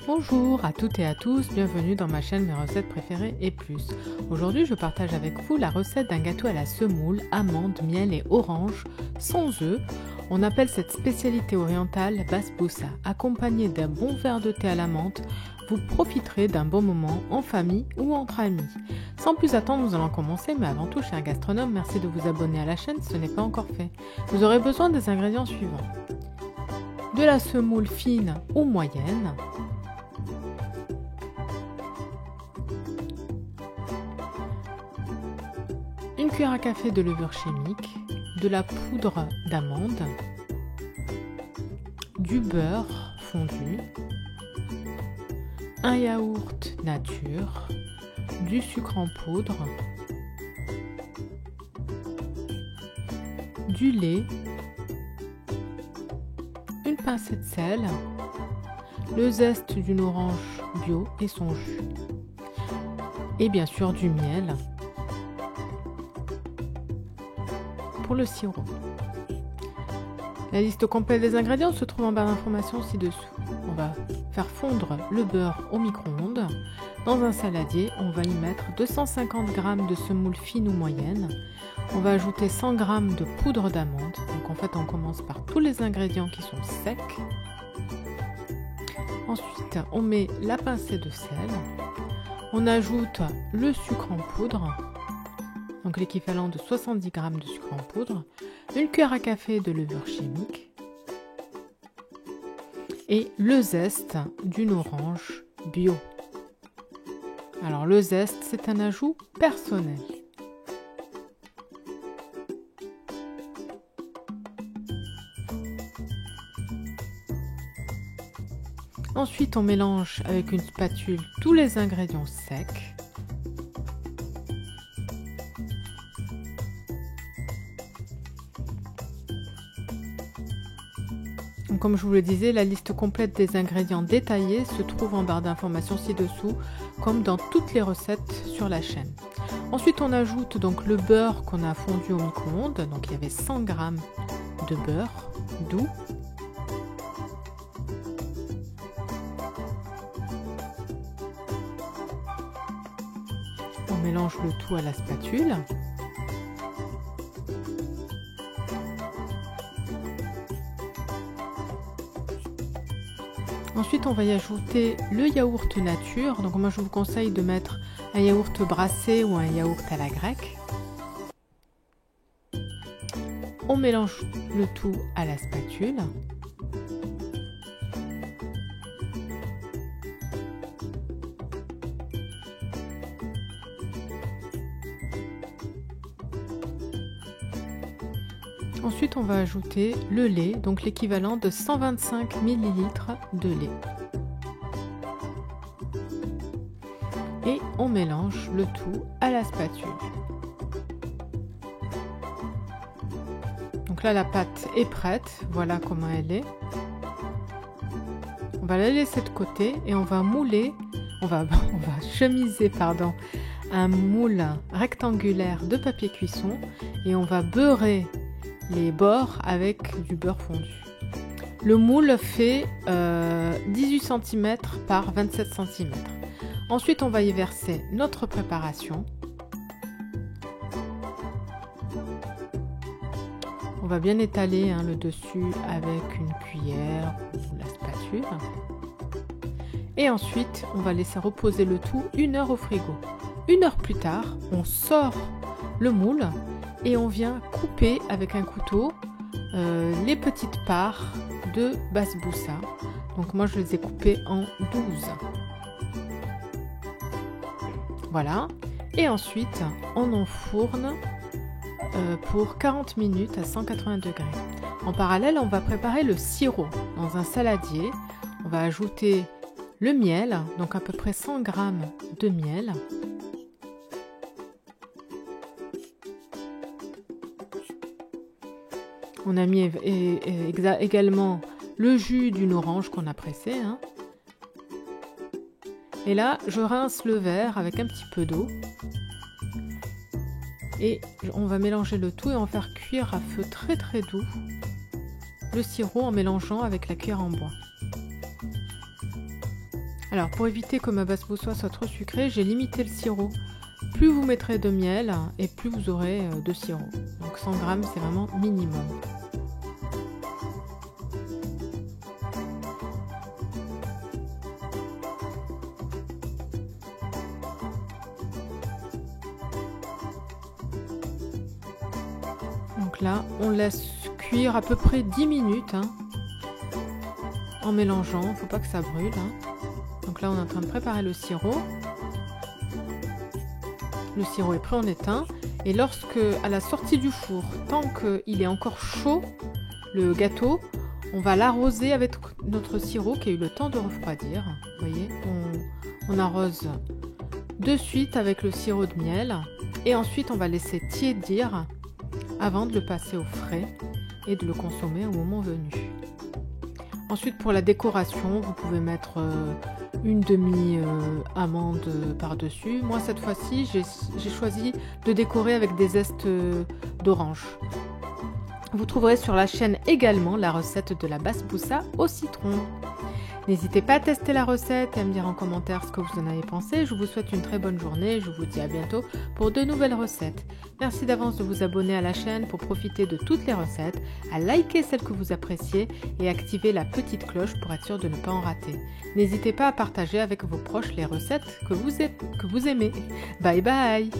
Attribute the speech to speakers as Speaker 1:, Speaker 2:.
Speaker 1: Bonjour à toutes et à tous, bienvenue dans ma chaîne Mes recettes préférées et plus. Aujourd'hui je partage avec vous la recette d'un gâteau à la semoule, amandes, miel et orange, sans œufs. On appelle cette spécialité orientale basbousa. Accompagné d'un bon verre de thé à la menthe, vous profiterez d'un bon moment en famille ou entre amis. Sans plus attendre, nous allons commencer, mais avant tout, cher gastronome, merci de vous abonner à la chaîne si ce n'est pas encore fait. Vous aurez besoin des ingrédients suivants. De la semoule fine ou moyenne, une cuillère à café de levure chimique, de la poudre d'amande, du beurre fondu, un yaourt nature, du sucre en poudre, du lait, une pincée de sel, le zeste d'une orange bio et son jus, et bien sûr du miel pour le sirop. La liste complète des ingrédients se trouve en barre d'informations ci-dessous. On va faire fondre le beurre au micro-ondes. Dans un saladier, on va y mettre 250 g de semoule fine ou moyenne. On va ajouter 100 g de poudre d'amande. Donc en fait, on commence par tous les ingrédients qui sont secs. Ensuite, on met la pincée de sel. On ajoute le sucre en poudre, donc l'équivalent de 70 g de sucre en poudre, une cuillère à café de levure chimique et le zeste d'une orange bio. Alors le zeste, c'est un ajout personnel. Ensuite, on mélange avec une spatule tous les ingrédients secs. Comme je vous le disais, la liste complète des ingrédients détaillés se trouve en barre d'informations ci-dessous, comme dans toutes les recettes sur la chaîne. Ensuite, on ajoute donc le beurre qu'on a fondu au micro-ondes. Donc il y avait 100 g de beurre doux. On mélange le tout à la spatule. Ensuite, on va y ajouter le yaourt nature. Donc moi, je vous conseille de mettre un yaourt brassé ou un yaourt à la grecque. On mélange le tout à la spatule. Ensuite, on va ajouter le lait, donc l'équivalent de 125 ml de lait. Et on mélange le tout à la spatule. Donc là, la pâte est prête. Voilà comment elle est. On va la laisser de côté et on va mouler, on va chemiser, un moule rectangulaire de papier cuisson et on va beurrer les bords avec du beurre fondu. Le moule fait 18 cm par 27 cm. Ensuite, on va y verser notre préparation. On va bien étaler le dessus avec une cuillère ou la spatule. Et ensuite, on va laisser reposer le tout 1 heure au frigo. 1 heure plus tard, on sort le moule et on vient couper avec un couteau les petites parts de basbousa. Donc moi je les ai coupées en 12. Voilà. Et ensuite on enfourne pour 40 minutes à 180 degrés. En parallèle, on va préparer le sirop. Dans un saladier, on va ajouter le miel, donc à peu près 100 g de miel. On a mis également le jus d'une orange qu'on a pressé. Et là, je rince le verre avec un petit peu d'eau. Et on va mélanger le tout et on va faire cuire à feu très très doux le sirop en mélangeant avec la cuillère en bois. Alors pour éviter que ma basbousa soit trop sucrée, j'ai limité le sirop. Plus vous mettrez de miel et plus vous aurez de sirop. Donc 100 grammes c'est vraiment minimum. Donc là on laisse cuire à peu près 10 minutes en mélangeant, faut pas que ça brûle. Donc là on est en train de préparer le sirop. Le sirop est prêt, on éteint. Et lorsque, à la sortie du four, tant qu'il est encore chaud, le gâteau, on va l'arroser avec notre sirop qui a eu le temps de refroidir. Vous voyez, on arrose de suite avec le sirop de miel. Et ensuite, on va laisser tiédir avant de le passer au frais et de le consommer au moment venu. Ensuite, pour la décoration, vous pouvez mettre une demi-amande par-dessus. Moi, cette fois-ci, j'ai choisi de décorer avec des zestes d'orange. Vous trouverez sur la chaîne également la recette de la basbousa au citron. N'hésitez pas à tester la recette et à me dire en commentaire ce que vous en avez pensé. Je vous souhaite une très bonne journée. Je vous dis à bientôt pour de nouvelles recettes. Merci d'avance de vous abonner à la chaîne pour profiter de toutes les recettes, à liker celles que vous appréciez et activer la petite cloche pour être sûr de ne pas en rater. N'hésitez pas à partager avec vos proches les recettes que vous aimez. Bye bye!